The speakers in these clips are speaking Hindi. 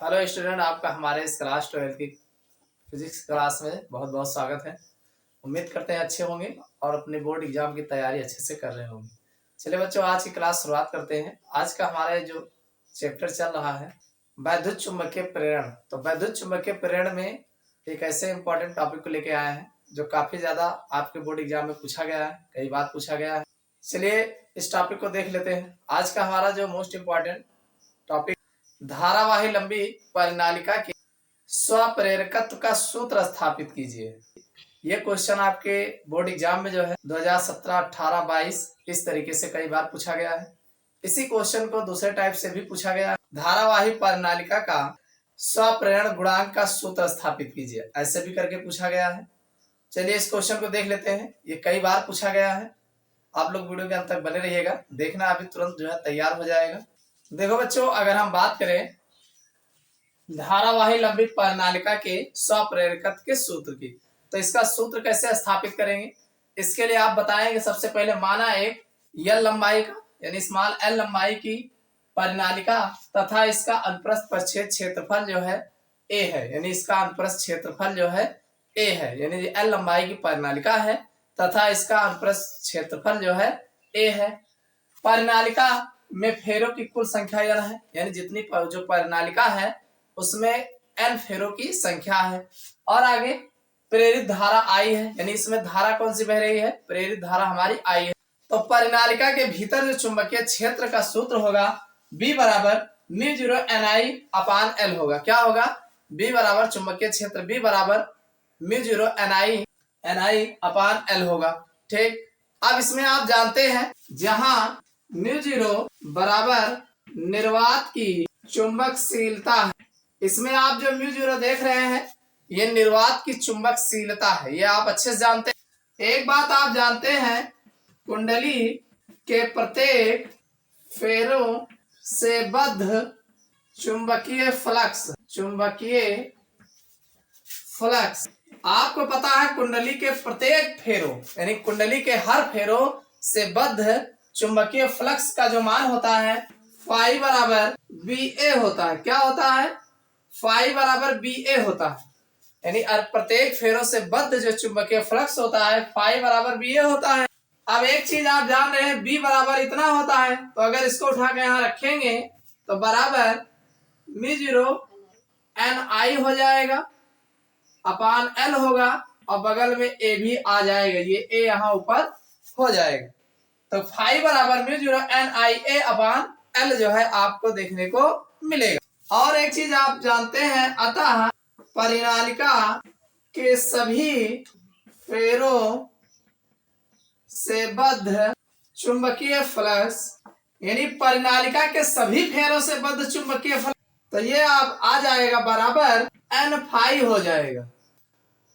हेलो स्टूडेंट, आपका हमारे इस क्लास 12 की फिजिक्स क्लास में बहुत बहुत स्वागत है। उम्मीद करते हैं अच्छे होंगे और अपने बोर्ड एग्जाम की तैयारी अच्छे से कर रहे होंगे। चलिए बच्चों, आज की क्लास शुरुआत करते हैं। आज का हमारा जो चैप्टर चल रहा है वैद्युत चुंबकीय प्रेरण। तो वैद्युत चुंबकीय प्रेरण में एक ऐसे इंपॉर्टेंट टॉपिक को लेके आए हैं जो काफी ज्यादा आपके बोर्ड एग्जाम में पूछा गया है, कई बार पूछा गया है। चलिए इस टॉपिक को देख लेते हैं। आज का हमारा जो मोस्ट इम्पॉर्टेंट टॉपिक, धारावाही लंबी परिनालिका के स्वप्रेरकत्व का सूत्र स्थापित कीजिए। ये क्वेश्चन आपके बोर्ड एग्जाम में जो है 2017, 18, 22 इस तरीके से कई बार पूछा गया है। इसी क्वेश्चन को दूसरे टाइप से भी पूछा गया है। धारावाही परिनालिका का स्वप्रेरण गुणांक का सूत्र स्थापित कीजिए, ऐसे भी करके पूछा गया है। चलिए इस क्वेश्चन को देख लेते हैं। ये कई बार पूछा गया है। आप लोग वीडियो के अंत तक बने रहिएगा, देखना अभी तुरंत जो है तैयार हो जाएगा। देखो बच्चों, अगर हम बात करें धारावाही लंबी परिनालिका के स्वप्रेरकत्व के सूत्र की, तो इसका सूत्र कैसे स्थापित करेंगे, इसके लिए आप बताएंगे। सबसे पहले माना एक एल लंबाई का यानी स्मॉल एल लंबाई की परिनालिका तथा इसका अनुप्रस्थ परिच्छेद क्षेत्रफल जो है ए है, यानी इसका अनुप्रस्थ क्षेत्रफल जो है ए है, यानी एल लंबाई की परिनालिका है तथा इसका अनुप्रस्थ क्षेत्रफल जो है ए है। परिनालिका में फेरों की कुल संख्या यह है, यानी जितनी जो परिनालिका है उसमें एन फेरों की संख्या है। और आगे प्रेरित धारा आई है, यानी इसमें धारा कौन सी बह रही है, प्रेरित धारा हमारी आई है। तो परिनालिका के भीतर जो चुंबकीय क्षेत्र का सूत्र होगा B बराबर म्यू 0 NI अपान L होगा। क्या होगा? B बराबर चुंबकीय क्षेत्र B बराबर म्यू 0 NI अपान L होगा। ठीक, अब इसमें आप जानते हैं जहां म्यू 0 बराबर निर्वात की चुंबकशीलता है, इसमें आप जो म्यू 0 देख रहे हैं ये निर्वात की चुंबकशीलता है, ये आप अच्छे से जानते हैं। एक बात आप जानते हैं, कुंडली के प्रत्येक फेरों से बद्ध चुंबकीय फ्लक्स आपको पता है कुंडली के प्रत्येक फेरों यानी कुंडली के हर फेरों से बद्ध चुंबकीय फ्लक्स का जो मान होता है फाई बराबर BA होता है। क्या होता है? फाई बराबर BA होता है, यानी प्रत्येक फेरों से बद्ध जो चुंबकीय फ्लक्स होता है फाई बराबर BA होता है। अब एक चीज आप जान रहे हैं, B बराबर इतना होता है, तो अगर इसको उठा के यहाँ रखेंगे तो बराबर म्यू 0 NI हो जाएगा अपान L होगा और बगल में A भी आ जाएगा, ये A यहाँ ऊपर हो जाएगा। तो फाई बराबर म्यू 0 NIA अपान L जो है आपको देखने को मिलेगा। और एक चीज आप जानते हैं, अतः परिनालिका के सभी फेरों से बद्ध चुंबकीय फ्लक्स, यानी परिनालिका के सभी फेरों से बद्ध चुंबकीय फ्लक्स, तो ये आप आ जाएगा बराबर N फाई हो जाएगा।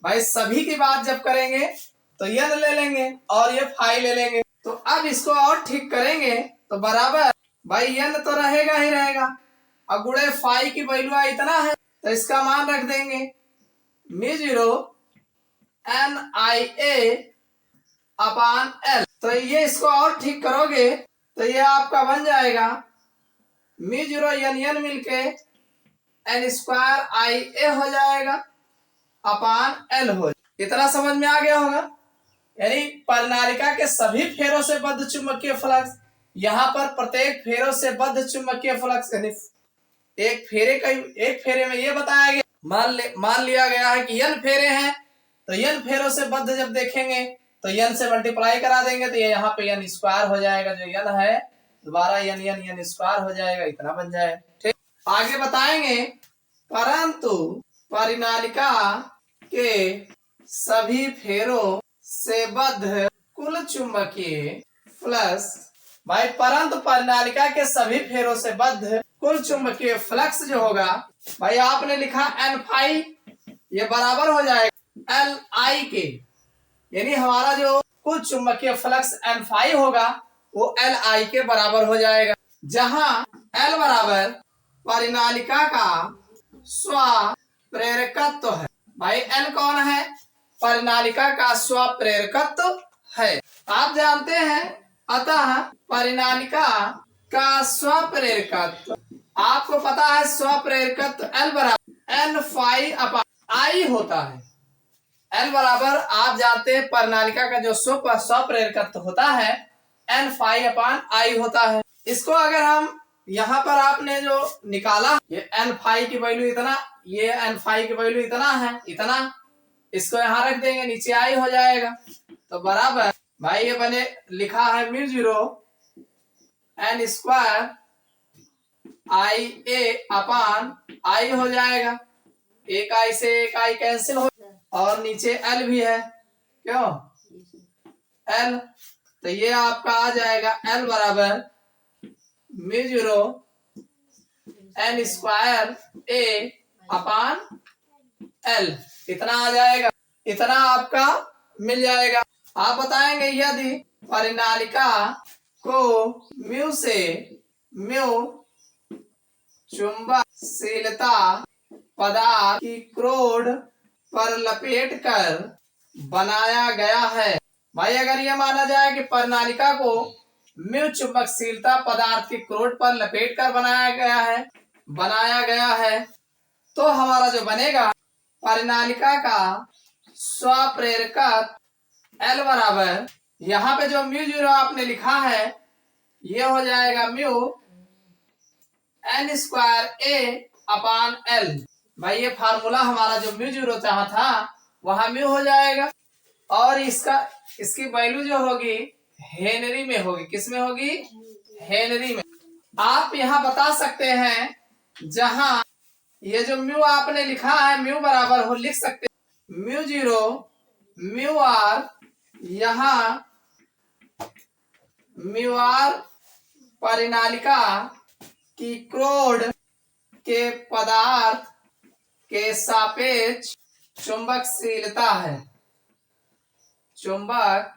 भाई सभी की बात जब करेंगे तो N ले लेंगे और ये फाई ले लेंगे, तो अब इसको और ठीक करेंगे तो बराबर भाई N तो रहेगा ही रहेगा, अब गुणे फाई की वैल्यू इतना है तो इसका मान रख देंगे म्यू 0 NIA अपान L। तो ये इसको और ठीक करोगे तो ये आपका बन जाएगा म्यू 0 N मिलके N स्क्वायर IA हो जाएगा अपान L हो। इतना समझ में आ गया होगा। यानी परिनालिका के सभी फेरों से बद्ध चुंबकीय फ्लक्स, यहाँ पर प्रत्येक फेरों से बद्ध चुंबकीय फ्लक्स, यानी एक फेरे में ये बताया गया, मान लिया गया है कि N फेरे हैं, तो N फेरों से बद्ध जब देखेंगे तो N से मल्टीप्लाई करा देंगे तो ये यहाँ पे N स्क्वायर हो जाएगा, जो N है दोबारा N स्क्वायर हो जाएगा, इतना बन जाए। ठीक, आगे बताएंगे, परंतु परिनालिका के सभी फेरों से बद्ध कुल चुंबकीय फ्लक्स, भाई परंतु परिनालिका के सभी फेरों से बद्ध कुल चुंबकीय फ्लक्स जो होगा, भाई आपने लिखा N फाई, ये बराबर हो जाएगा LI के, यानी हमारा जो कुल चुंबकीय फ्लक्स N फाई होगा वो LI के बराबर हो जाएगा, जहां L बराबर परिनालिका का स्वप्रेरकत्व है। भाई L कौन है? परिनालिका का स्वप्रेरकत्व है। आप जानते हैं, अतः परिनालिका का स्वप्रेरकत्व आपको पता है स्वप्रेरकत्व L बराबर N फाई अपॉन I होता है। L बराबर आप जानते हैं प्रणालिका का जो स्वप्रेरकत्व होता है N फाई अपॉन I होता है। इसको अगर हम यहाँ पर आपने जो निकाला ये N फाई की वैल्यू इतना, ये N फाई की वैल्यू इतना है, इतना इसको यहाँ रख देंगे, नीचे I हो जाएगा। तो बराबर भाई ये बने लिखा है म्यू जीरो N स्क्वायर आई ए अपान आई हो जाएगा। एक आई से एक आई कैंसिल हो और नीचे L भी है, क्यों L, तो ये आपका आ जाएगा L बराबर म्यू जीरो N स्क्वायर ए अपान L, इतना आ जाएगा, इतना आपका मिल जाएगा। आप बताएंगे यदि परिनालिका को म्यू से म्यू चुंबकशीलता पदार्थ की क्रोड पर लपेट कर बनाया गया है। भाई अगर ये माना जाए कि परिनालिका को म्यू चुंबकशीलता पदार्थ की क्रोड पर लपेट कर बनाया गया है तो हमारा जो बनेगा परिनालिका का स्वप्रेरकत्व L बराबर, यहाँ पे जो म्यू जीरो आपने लिखा है ये हो जाएगा म्यू N स्क्वायर ए अपान L। भाई ये फार्मूला हमारा जो म्यू जीरो चाहा था वहां म्यू हो जाएगा और इसकी वैल्यू जो होगी हेनरी में होगी। किस में होगी? हेनरी में। आप यहाँ बता सकते हैं जहां ये जो म्यू आपने लिखा है म्यू बराबर हो लिख सकते हैं म्यू जीरो म्यू आर, यहाँ म्यू आर परिनालिका की क्रोड के पदार्थ के सापेक्ष चुंबकशीलता है, चुंबकशीलता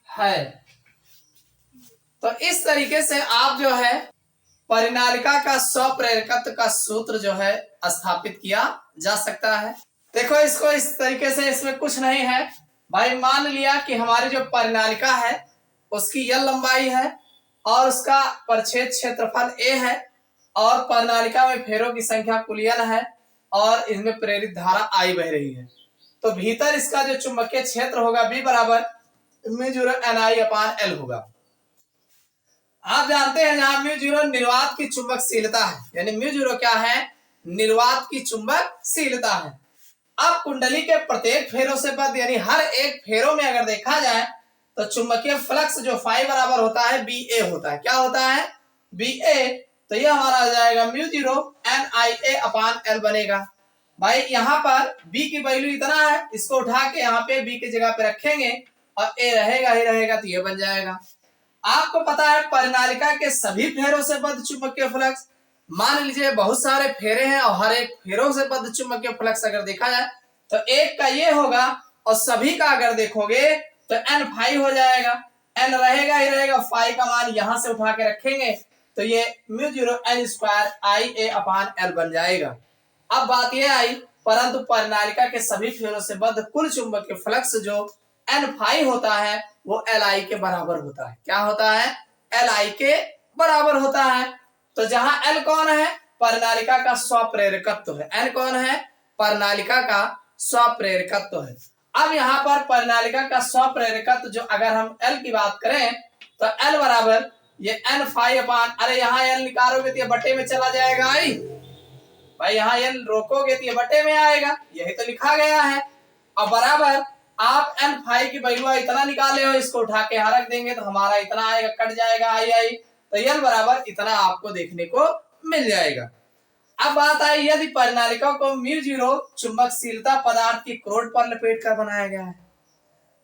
है। तो इस तरीके से आप जो है परिनालिका का स्वप्रेरकत्व का सूत्र जो है स्थापित किया जा सकता है। देखो इसको इस तरीके से, इसमें कुछ नहीं है भाई। मान लिया कि हमारी जो परिनालिका है उसकी L लंबाई है और उसका परिच्छेद क्षेत्रफल A है और परिनालिका में फेरों की संख्या कुल N है और इसमें प्रेरित धारा I बह रही है। तो भीतर इसका जो चुंबकीय क्षेत्र होगा B बराबर म्यू जीरो NI अपान L होगा। आप जानते हैं जहां म्यू जीरो निर्वात की चुंबकशीलता है, यानी म्यू जीरो क्या है? निर्वात की चुंबकशीलता है। अब कुंडली के प्रत्येक फेरों से बद्ध, यानी हर एक फेरों में अगर देखा जाए तो चुंबकीय फ्लक्स जो फाई बराबर होता है BA होता है। क्या होता है? BA। तो ये हमारा आ जाएगा म्यू जीरो NIA अपान L बनेगा। भाई यहाँ पर B की वैल्यू इतना है, इसको उठा के यहाँ पे B की जगह पे रखेंगे और A रहेगा ही रहेगा, तो ये बन जाएगा। आपको पता है परिनालिका के सभी फेरों से बद्ध चुंबकीय फ्लक्स, मान लीजिए बहुत सारे फेरे हैं और हर एक फेरों से बद्ध चुंबकीय फ्लक्स अगर देखा जाए तो एक का ये होगा और सभी का अगर देखोगे तो N फाई हो जाएगा। N रहेगा ही रहेगा, फाई का मान यहां से उठा के रखेंगे तो ये mu zero N square IA अपान L बन जाएगा। अब बात ये आई, परंतु परिनालिका के सभी फेरों से बद्ध कुल चुंबकीय फ्लक्स जो N फाई होता है वो LI के बराबर होता है। क्या होता है? LI के बराबर होता है। तो जहां L कौन है? परिनालिका का स्वप्रेरकत्व है। N कौन है? परिनालिका का स्वप्रेरकत्व है। अब यहाँ पर परिनालिका का स्वप्रेरकत्व जो अगर हम L की बात करें तो L बराबर ये N फाई अपान, अरे यहाँ L निकालोगे तो ये बटे में चला जाएगा I। भाई यहाँ L रोकोगे तो ये बटे में आएगा, यही तो लिखा गया है। और बराबर आप N फाई की वैल्यू इतना निकाले हो, इसको उठा के यहाँ रख देंगे तो हमारा इतना आएगा, कट जाएगा I। तो L बराबर इतना आपको देखने को मिल जाएगा। अब बात आई यदि परिनालिका को म्यू जीरो चुंबकशीलता पदार्थ की क्रोड पर लपेट कर बनाया गया है,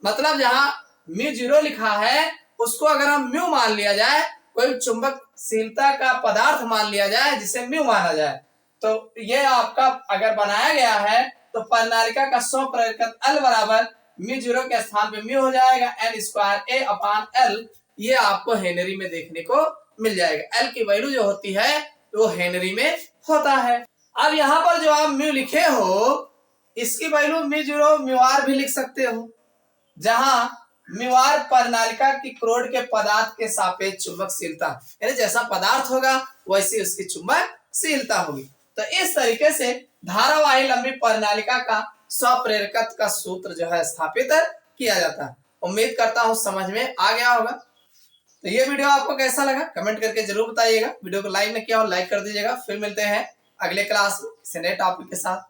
मतलब जहां म्यू जीरो लिखा है उसको अगर हम म्यू मान लिया जाए, कोई चुंबकशीलता का पदार्थ मान लिया जाए जिसे म्यू माना जाए, तो ये आपका अगर बनाया गया है तो परिनालिका का स्वप्रेरकत्व L बराबर म्यू जीरो के स्थान पे म्यू हो जाएगा N square A upon L। ये आपको हेनरी में देखने को मिल जाएगा। L की वैल्यू जो होती है वो हेनरी में होता है। अब यहाँ पर जो आप म्यू लिखे हो इसकी value mu zero mu R भी लिख सकते हो, जहां व्यवहार प्रणालिका की क्रोड के पदार्थ के सापेक्ष चुंबकशीलता, यानी जैसा पदार्थ होगा वैसी उसकी चुंबकशीलता होगी। तो इस तरीके से धारावाही लंबी प्रणालिका का स्वप्रेरकत्व का सूत्र जो है स्थापित किया जाता है। उम्मीद करता हूं समझ में आ गया होगा। तो ये वीडियो आपको कैसा लगा कमेंट करके जरूर बताइएगा। वीडियो को लाइक नहीं किया और लाइक कर दीजिएगा। फिर मिलते हैं अगले क्लास में किसी नए टॉपिक के साथ।